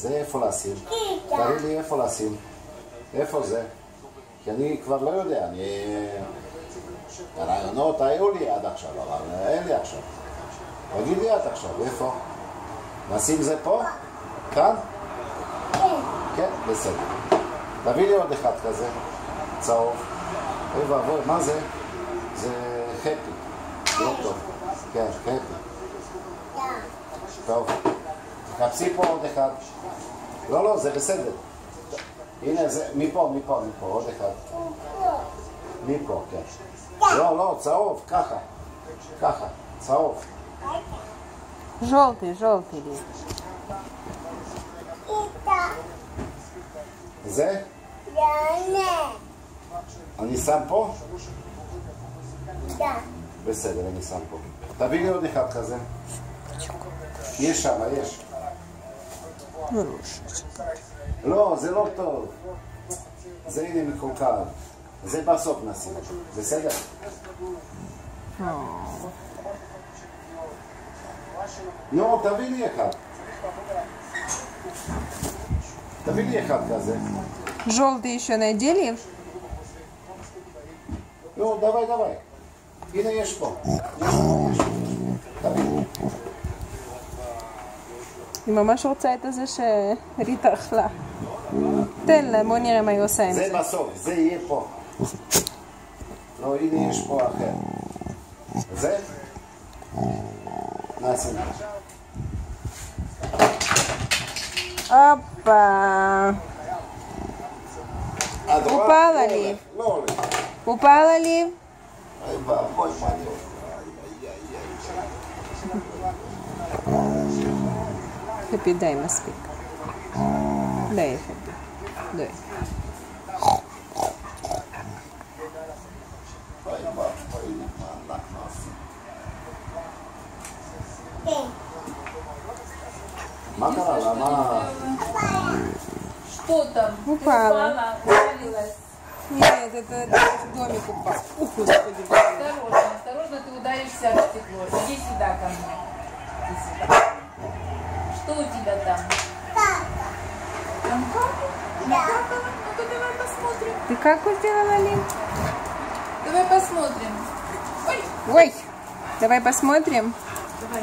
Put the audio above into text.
זה איפה לשים? תראי לי איפה לשים. איפה זה? כי אני כבר לא יודע, הרעיונות היו לי עד עכשיו, אבל אין לי עכשיו. תגיד לי עד עכשיו, איפה? נשים זה פה? כאן? כן, בסדר. תביא לי עוד אחד כזה, צהוב. אוי ואבוי, מה זה? זה חפי. לא טוב. כן, חפי. טוב. תחפשי פה עוד אחד. לא, זה בסדר. הנה, זה, מפה, עוד אחד. מפה, כן. לא, צהוב, ככה. ככה, צהוב. Желтый лист. זה? אני שם פה? בסדר, אני שם פה. תביא לי עוד אחד כזה. יש שם, יש. לא, זה לא טוב. זה הנה מקולקל. זה בסוף נשים. בסדר? נו, תביא לי אחד. תביא לי אחד כזה. Желтый еще надели? נו, דווי. הנה יש פה. תביא. היא ממש רוצה את זה שריטה אכלה. תן לה, בוא נראה מה היא עושה עם זה. זה בסוף, זה יהיה פה. לא, הנה יש פה אחר. זה? נשים. Опа! Упала ли? Упала ли? Хэппи, дай מספיק. дай, Хэппи. дай. מה קרה? למה? Что там? Упала. Ударилась. Нет, это домик упал. Ух, господи. Осторожно, ты ударишься об стекло. Иди сюда ко мне. Иди сюда. Что у тебя там? Там кака? Ну-ка давай посмотрим. Ты как сделала, Лин? Давай посмотрим. Ой! Ой! Давай посмотрим. Давай.